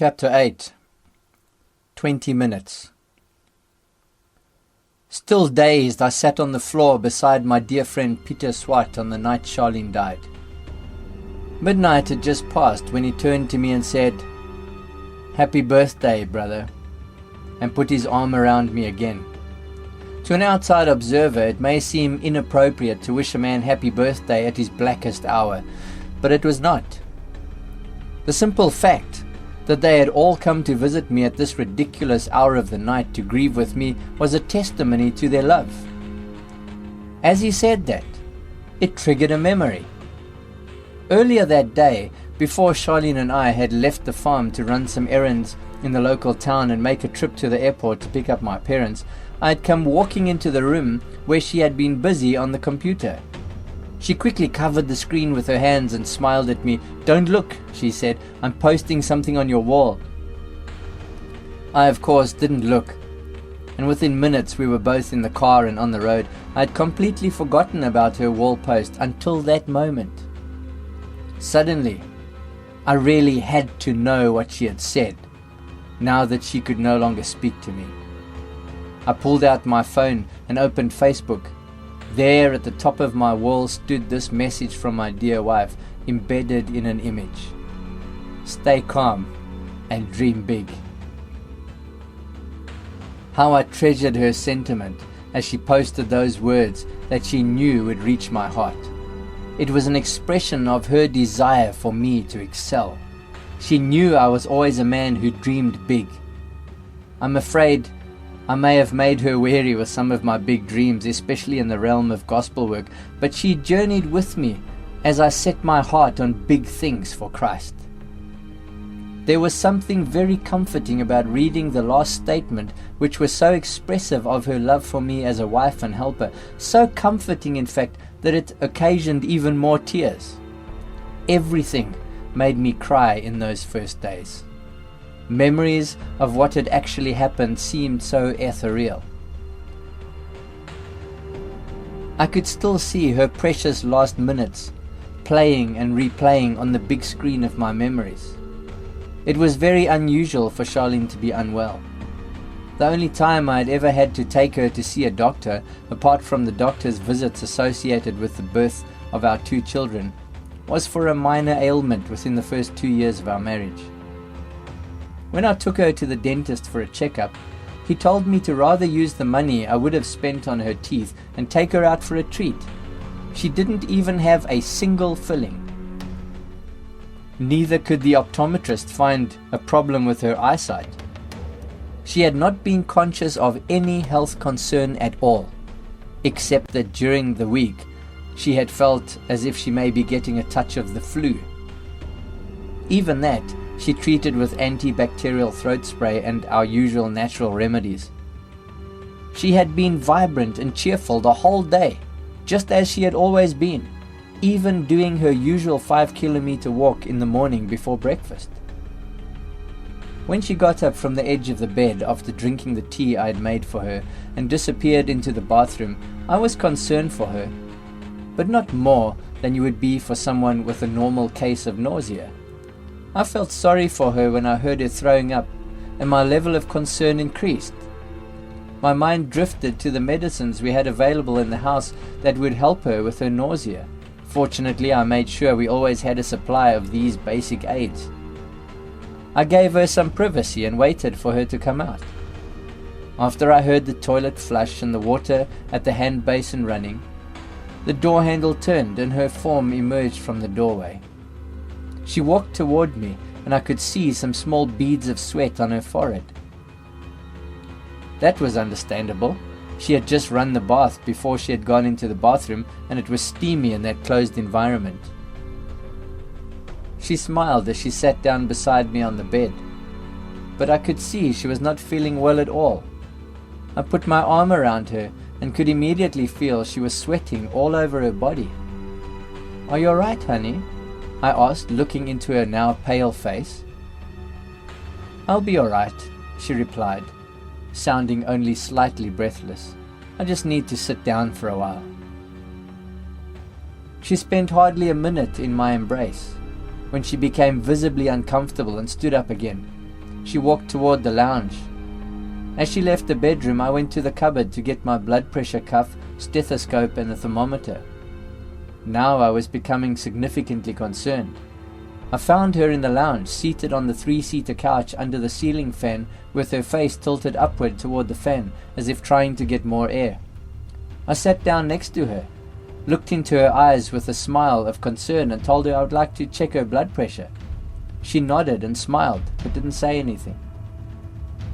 Chapter 8. 20 minutes. Still dazed, I sat on the floor beside my dear friend Peter Swart on the night Charleen died. Midnight had just passed when he turned to me and said, "Happy birthday, brother," and put his arm around me again. To an outside observer, it may seem inappropriate to wish a man happy birthday at his blackest hour, but it was not. The simple fact that they had all come to visit me at this ridiculous hour of the night to grieve with me was a testimony to their love. As he said that, it triggered a memory. Earlier that day, before Charleen and I had left the farm to run some errands in the local town and make a trip to the airport to pick up my parents, I had come walking into the room where she had been busy on the computer. She quickly covered the screen with her hands and smiled at me. "Don't look," she said. "I'm posting something on your wall." I, of course, didn't look, and within minutes we were both in the car and on the road. I had completely forgotten about her wall post until that moment. Suddenly, I really had to know what she had said, now that she could no longer speak to me. I pulled out my phone and opened Facebook. There at the top of my wall stood this message from my dear wife, embedded in an image. "Stay calm and dream big." How I treasured her sentiment as she posted those words that she knew would reach my heart. It was an expression of her desire for me to excel. She knew I was always a man who dreamed big. I'm afraid I may have made her weary with some of my big dreams, especially in the realm of gospel work, but she journeyed with me as I set my heart on big things for Christ. There was something very comforting about reading the last statement, which was so expressive of her love for me as a wife and helper, so comforting in fact that it occasioned even more tears. Everything made me cry in those first days. Memories of what had actually happened seemed so ethereal. I could still see her precious last minutes playing and replaying on the big screen of my memories. It was very unusual for Charleen to be unwell. The only time I had ever had to take her to see a doctor, apart from the doctor's visits associated with the birth of our 2 children, was for a minor ailment within the first 2 years of our marriage. When I took her to the dentist for a checkup, he told me to rather use the money I would have spent on her teeth and take her out for a treat. She didn't even have a single filling. Neither could the optometrist find a problem with her eyesight. She had not been conscious of any health concern at all, except that during the week she had felt as if she may be getting a touch of the flu. Even that she treated with antibacterial throat spray and our usual natural remedies. She had been vibrant and cheerful the whole day, just as she had always been, even doing her usual 5-kilometer walk in the morning before breakfast. When she got up from the edge of the bed after drinking the tea I had made for her and disappeared into the bathroom, I was concerned for her, but not more than you would be for someone with a normal case of nausea. I felt sorry for her when I heard her throwing up, and my level of concern increased. My mind drifted to the medicines we had available in the house that would help her with her nausea. Fortunately, I made sure we always had a supply of these basic aids. I gave her some privacy and waited for her to come out. After I heard the toilet flush and the water at the hand basin running, the door handle turned and her form emerged from the doorway. She walked toward me, and I could see some small beads of sweat on her forehead. That was understandable. She had just run the bath before she had gone into the bathroom, and it was steamy in that closed environment. She smiled as she sat down beside me on the bed, but I could see she was not feeling well at all. I put my arm around her and could immediately feel she was sweating all over her body. "Are you all right, honey?" I asked, looking into her now pale face. "I'll be all right," she replied, sounding only slightly breathless. "I just need to sit down for a while." She spent hardly a minute in my embrace when she became visibly uncomfortable and stood up again. She walked toward the lounge. As she left the bedroom, I went to the cupboard to get my blood pressure cuff, stethoscope and a thermometer. Now I was becoming significantly concerned. I found her in the lounge, seated on the 3-seater couch under the ceiling fan, with her face tilted upward toward the fan, as if trying to get more air. I sat down next to her, looked into her eyes with a smile of concern, and told her I would like to check her blood pressure. She nodded and smiled, but didn't say anything.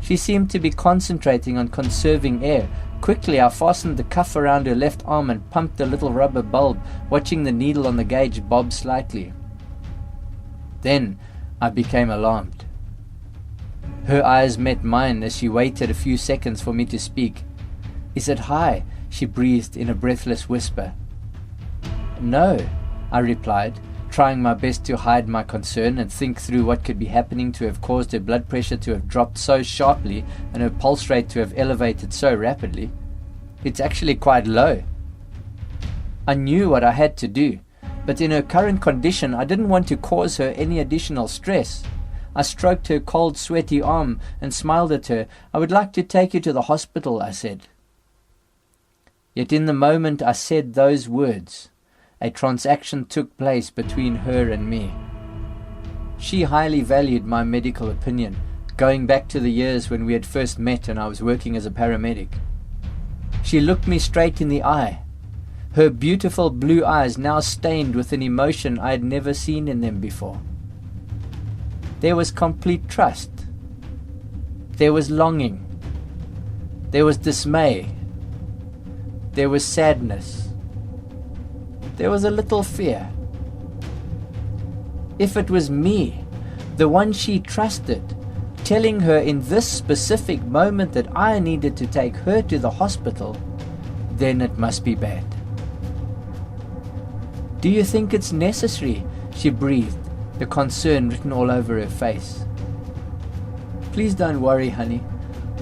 She seemed to be concentrating on conserving air. Quickly I fastened the cuff around her left arm and pumped a little rubber bulb, watching the needle on the gauge bob slightly. Then I became alarmed. Her eyes met mine as she waited a few seconds for me to speak. "Is it high?" she breathed in a breathless whisper. "No," I replied, trying my best to hide my concern and think through what could be happening to have caused her blood pressure to have dropped so sharply and her pulse rate to have elevated so rapidly. "It's actually quite low." I knew what I had to do, but in her current condition I didn't want to cause her any additional stress. I stroked her cold, sweaty arm and smiled at her. "I would like to take you to the hospital," I said. Yet in the moment I said those words, a transaction took place between her and me. She highly valued my medical opinion, going back to the years when we had first met and I was working as a paramedic. She looked me straight in the eye, her beautiful blue eyes now stained with an emotion I had never seen in them before. There was complete trust. There was longing. There was dismay. There was sadness. There was a little fear. If it was me, the one she trusted, telling her in this specific moment that I needed to take her to the hospital, then it must be bad. "Do you think it's necessary?" she breathed, the concern written all over her face. "Please don't worry, honey,"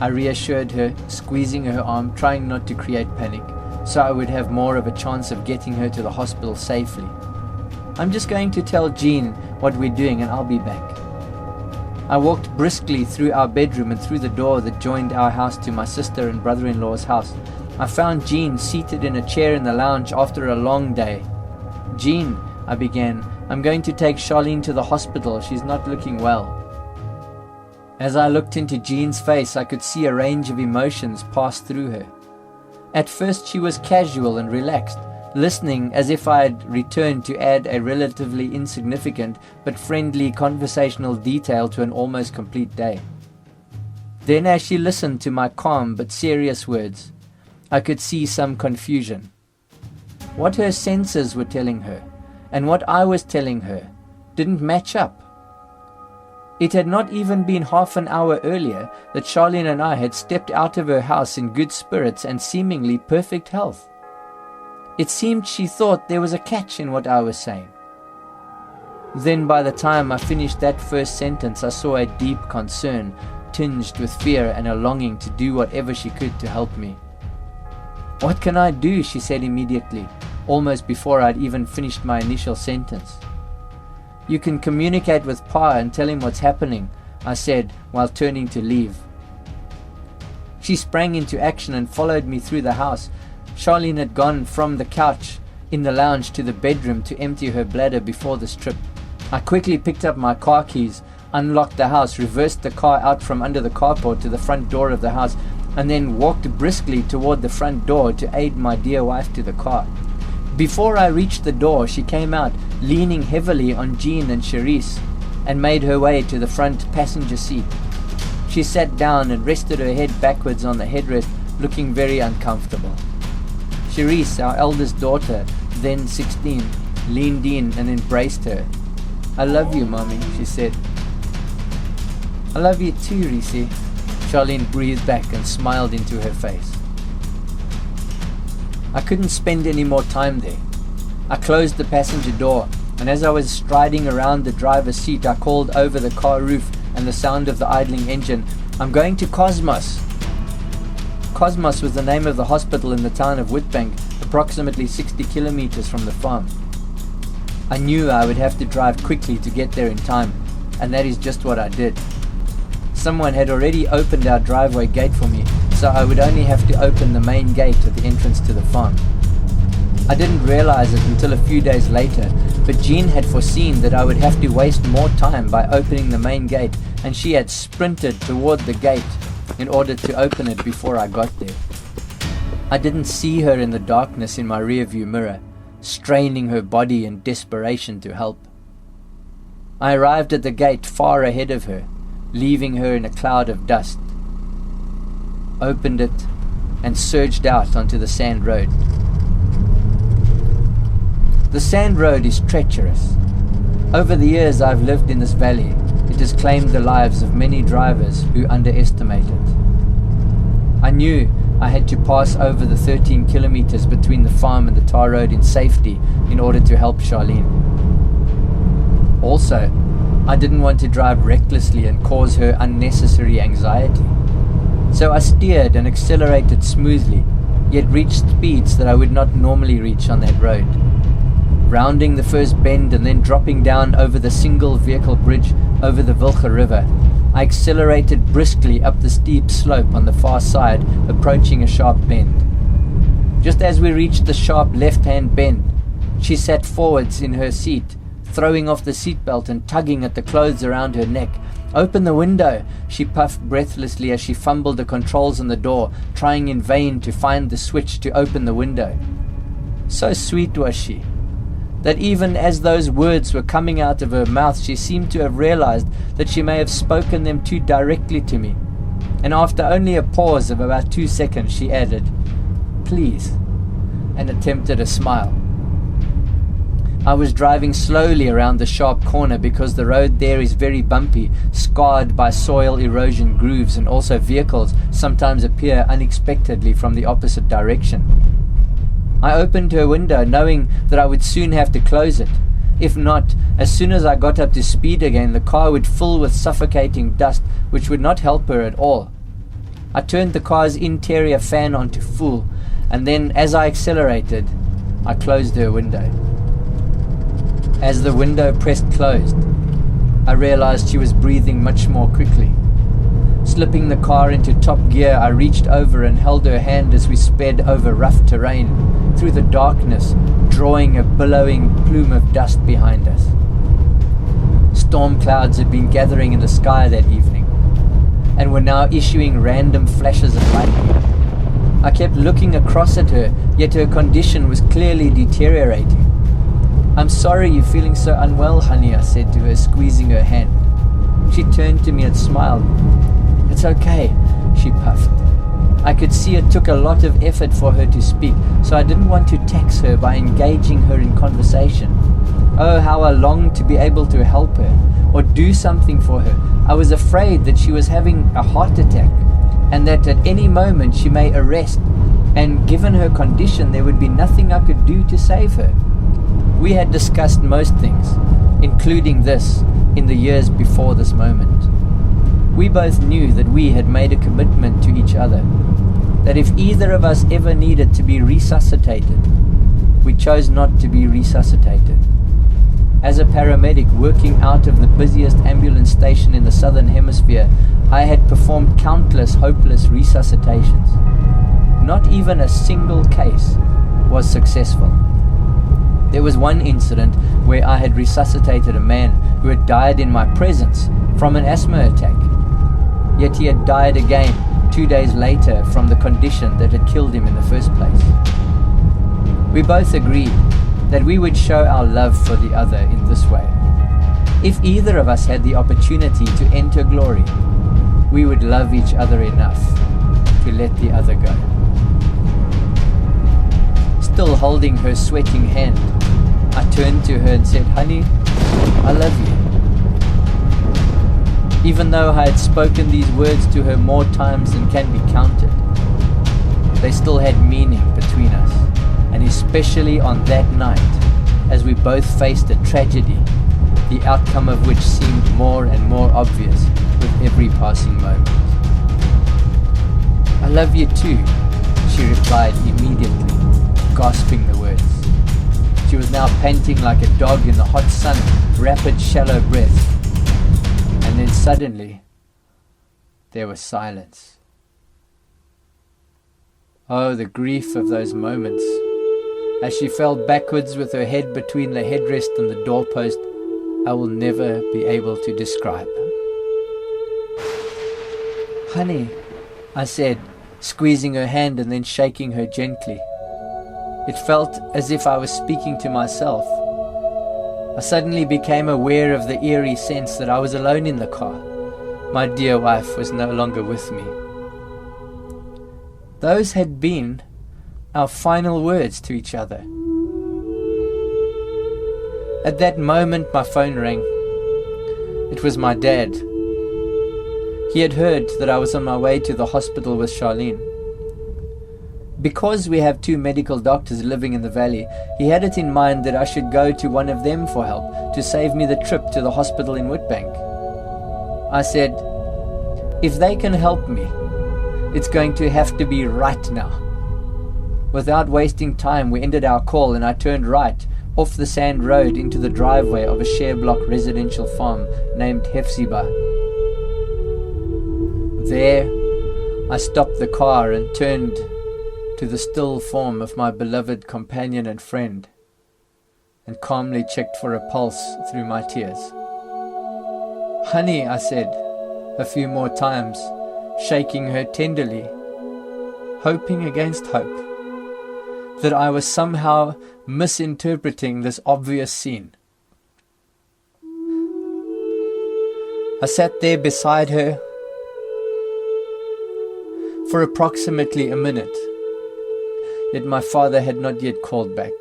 I reassured her, squeezing her arm, trying not to create panic, so I would have more of a chance of getting her to the hospital safely. "I'm just going to tell Jean what we're doing and I'll be back." I walked briskly through our bedroom and through the door that joined our house to my sister and brother-in-law's house. I found Jean seated in a chair in the lounge after a long day. "Jean," I began, "I'm going to take Charleen to the hospital. She's not looking well." As I looked into Jean's face, I could see a range of emotions pass through her. At first she was casual and relaxed, listening as if I had returned to add a relatively insignificant but friendly conversational detail to an almost complete day. Then as she listened to my calm but serious words, I could see some confusion. What her senses were telling her and what I was telling her didn't match up. It had not even been half an hour earlier that Charleen and I had stepped out of her house in good spirits and seemingly perfect health. It seemed she thought there was a catch in what I was saying. Then by the time I finished that first sentence, I saw a deep concern tinged with fear and a longing to do whatever she could to help me. "What can I do?" she said immediately, almost before I'd even finished my initial sentence. "You can communicate with Pa and tell him what's happening," I said while turning to leave. She sprang into action and followed me through the house. Charleen had gone from the couch in the lounge to the bedroom to empty her bladder before this trip. I quickly picked up my car keys, unlocked the house, reversed the car out from under the carport to the front door of the house, and then walked briskly toward the front door to aid my dear wife to the car. Before I reached the door, she came out, leaning heavily on Jean and Charisse, and made her way to the front passenger seat. She sat down and rested her head backwards on the headrest, looking very uncomfortable. Charisse, our eldest daughter, then 16, leaned in and embraced her. "I love you, Mommy," she said. "I love you too, Reese." Charleen breathed back and smiled into her face. I couldn't spend any more time there. I closed the passenger door, and as I was striding around the driver's seat, I called over the car roof and the sound of the idling engine, "I'm going to Cosmos." Cosmos was the name of the hospital in the town of Witbank, approximately 60 kilometers from the farm. I knew I would have to drive quickly to get there in time, and that is just what I did. Someone had already opened our driveway gate for me, so I would only have to open the main gate at the entrance to the farm. I didn't realize it until a few days later, but Jean had foreseen that I would have to waste more time by opening the main gate, and she had sprinted toward the gate in order to open it before I got there. I didn't see her in the darkness in my rearview mirror, straining her body in desperation to help. I arrived at the gate far ahead of her, leaving her in a cloud of dust, opened it, and surged out onto the sand road. The sand road is treacherous. Over the years I've lived in this valley, it has claimed the lives of many drivers who underestimate it. I knew I had to pass over the 13 kilometers between the farm and the tar road in safety in order to help Charleen. Also, I didn't want to drive recklessly and cause her unnecessary anxiety. So I steered and accelerated smoothly, yet reached speeds that I would not normally reach on that road. Rounding the first bend and then dropping down over the single vehicle bridge over the Wilge River, I accelerated briskly up the steep slope on the far side, approaching a sharp bend. Just as we reached the sharp left-hand bend, she sat forwards in her seat, throwing off the seatbelt and tugging at the clothes around her neck. "Open the window," she puffed breathlessly as she fumbled the controls on the door, trying in vain to find the switch to open the window. So sweet was she, that even as those words were coming out of her mouth, she seemed to have realized that she may have spoken them too directly to me, and after only a pause of about 2 seconds, she added, "Please," and attempted a smile. I was driving slowly around the sharp corner because the road there is very bumpy, scarred by soil erosion grooves, and also vehicles sometimes appear unexpectedly from the opposite direction. I opened her window, knowing that I would soon have to close it. If not, as soon as I got up to speed again, the car would fill with suffocating dust, which would not help her at all. I turned the car's interior fan on to full, and then, as I accelerated, I closed her window. As the window pressed closed, I realized she was breathing much more quickly. Slipping the car into top gear, I reached over and held her hand as we sped over rough terrain, through the darkness, drawing a billowing plume of dust behind us. Storm clouds had been gathering in the sky that evening, and were now issuing random flashes of lightning. I kept looking across at her, yet her condition was clearly deteriorating. "I'm sorry you're feeling so unwell, honey," I said to her, squeezing her hand. She turned to me and smiled. "It's okay," she puffed. I could see it took a lot of effort for her to speak, so I didn't want to tax her by engaging her in conversation. Oh, how I longed to be able to help her, or do something for her. I was afraid that she was having a heart attack, and that at any moment she may arrest, and given her condition there would be nothing I could do to save her. We had discussed most things, including this, in the years before this moment. We both knew that we had made a commitment to each other, that if either of us ever needed to be resuscitated, we chose not to be resuscitated. As a paramedic working out of the busiest ambulance station in the southern hemisphere, I had performed countless hopeless resuscitations. Not even a single case was successful. There was one incident where I had resuscitated a man who had died in my presence from an asthma attack. Yet he had died again 2 days later from the condition that had killed him in the first place. We both agreed that we would show our love for the other in this way. If either of us had the opportunity to enter glory, we would love each other enough to let the other go. Still holding her sweating hand, I turned to her and said, "Honey, I love you." Even though I had spoken these words to her more times than can be counted, they still had meaning between us, and especially on that night, as we both faced a tragedy, the outcome of which seemed more and more obvious with every passing moment. "I love you too," she replied immediately, gasping the words. She was now panting like a dog in the hot sun, rapid, shallow breaths. And then suddenly, There was silence. Oh, the grief of those moments. As she fell backwards with her head between the headrest and the doorpost, I will never be able to describe. "Honey," I said, squeezing her hand and then shaking her gently. It felt as if I was speaking to myself. I suddenly became aware of the eerie sense that I was alone in the car. My dear wife was no longer with me. Those had been our final words to each other. At that moment, my phone rang. It was my dad. He had heard that I was on my way to the hospital with Charleen. Because we have 2 medical doctors living in the valley, he had it in mind that I should go to one of them for help to save me the trip to the hospital in Witbank. I said, "If they can help me, it's going to have to be right now." Without wasting time, we ended our call and I turned right off the sand road into the driveway of a share block residential farm named Hefziba. There, I stopped the car and turned to the still form of my beloved companion and friend, and calmly checked for a pulse through my tears. "Honey," I said a few more times, shaking her tenderly, hoping against hope that I was somehow misinterpreting this obvious scene. I sat there beside her for approximately a minute. Yet my father had not yet called back.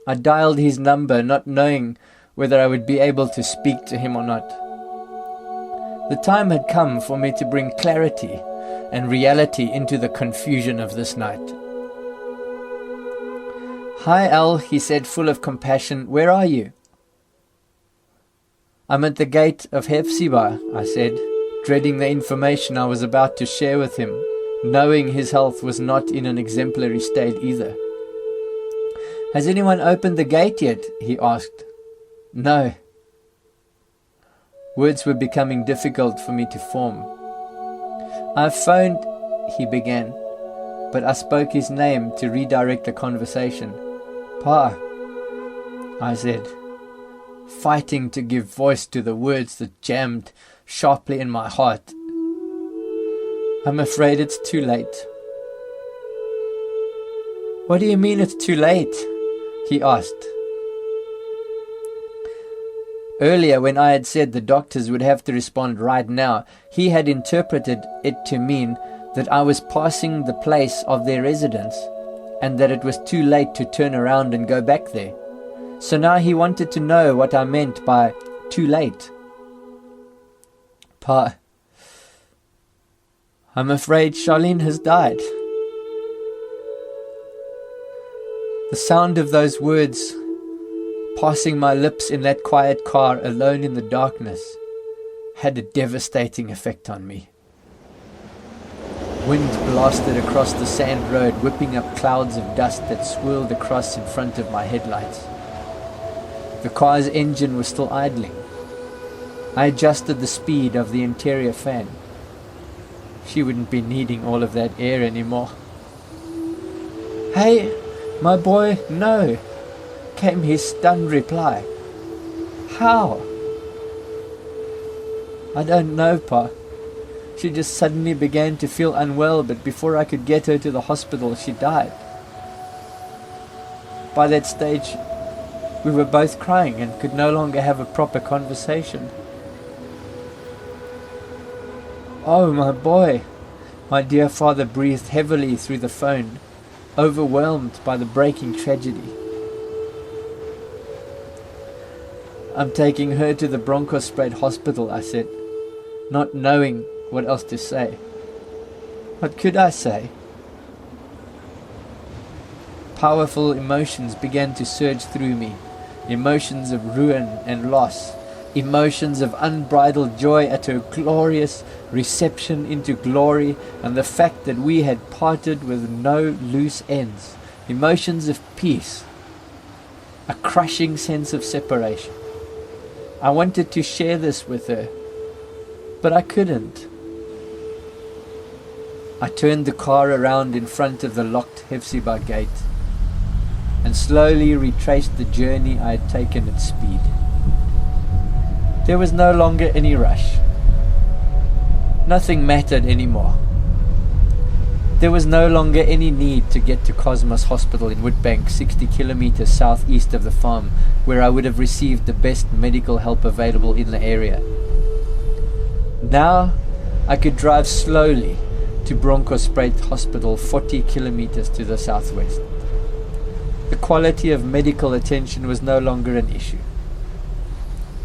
I dialed his number, not knowing whether I would be able to speak to him or not. The time had come for me to bring clarity and reality into the confusion of this night. "Hi, Al," he said, full of compassion. "Where are you?" "I'm at the gate of Hefziba," I said, dreading the information I was about to share with him, knowing his health was not in an exemplary state either. "Has anyone opened the gate yet?" he asked. "No." Words were becoming difficult for me to form. "I've phoned," he began, but I spoke his name to redirect the conversation. "Pa," I said, fighting to give voice to the words that jammed sharply in my heart. "I'm afraid it's too late." "What do you mean it's too late?" he asked. Earlier, when I had said the doctors would have to respond right now, he had interpreted it to mean that I was passing the place of their residence and that it was too late to turn around and go back there. So now he wanted to know what I meant by too late. "Pa, I'm afraid Charleen has died." The sound of those words passing my lips in that quiet car alone in the darkness had a devastating effect on me. Wind blasted across the sand road, whipping up clouds of dust that swirled across in front of my headlights. The car's engine was still idling. I adjusted the speed of the interior fan. She wouldn't be needing all of that air anymore. "Hey, my boy, no," came his stunned reply. "How?" "I don't know, Pa. She just suddenly began to feel unwell, but before I could get her to the hospital, she died." By that stage, we were both crying and could no longer have a proper conversation. "Oh, my boy," my dear father breathed heavily through the phone, overwhelmed by the breaking tragedy. "I'm taking her to the Bronkhorstspruit Hospital," I said, not knowing what else to say. What could I say? Powerful emotions began to surge through me. Emotions of ruin and loss. Emotions of unbridled joy at her glorious reception into glory and the fact that we had parted with no loose ends. Emotions of peace. A crushing sense of separation. I wanted to share this with her, but I couldn't. I turned the car around in front of the locked Hefzibah gate and slowly retraced the journey I had taken at speed. There was no longer any rush. Nothing mattered anymore. There was no longer any need to get to Cosmos Hospital in Woodbank, 60 kilometers southeast of the farm, where I would have received the best medical help available in the area. Now I could drive slowly to Bronkhorstspruit Hospital, 40 kilometers to the southwest. The quality of medical attention was no longer an issue.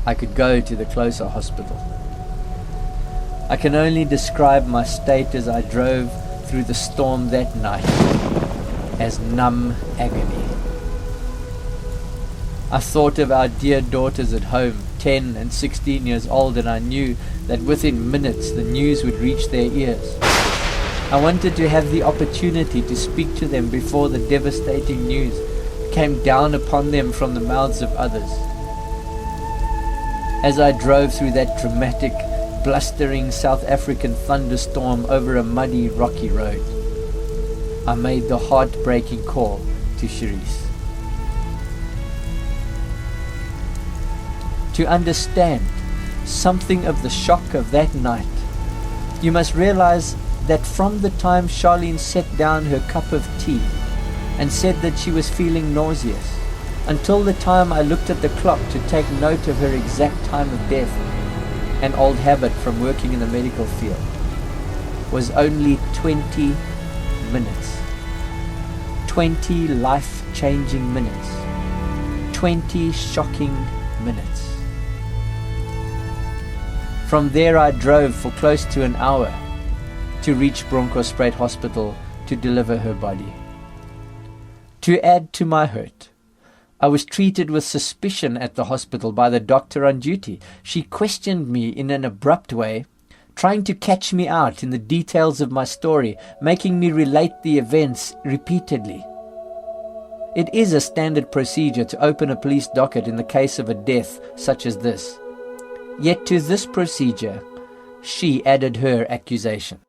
I could go to the closer hospital. I can only describe my state as I drove through the storm that night as numb agony. I thought of our dear daughters at home, 10 and 16 years old, and I knew that within minutes the news would reach their ears. I wanted to have the opportunity to speak to them before the devastating news came down upon them from the mouths of others. As I drove through that dramatic, blustering South African thunderstorm over a muddy, rocky road, I made the heartbreaking call to Charisse. To understand something of the shock of that night, you must realize that from the time Charleen set down her cup of tea and said that she was feeling nauseous, until the time I looked at the clock to take note of her exact time of death, an old habit from working in the medical field, was only 20 minutes. 20 life-changing minutes. 20 shocking minutes. From there I drove for close to an hour to reach Bronkhorstspruit Hospital to deliver her body. To add to my hurt, I was treated with suspicion at the hospital by the doctor on duty. She questioned me in an abrupt way, trying to catch me out in the details of my story, making me relate the events repeatedly. It is a standard procedure to open a police docket in the case of a death such as this. Yet to this procedure, she added her accusation.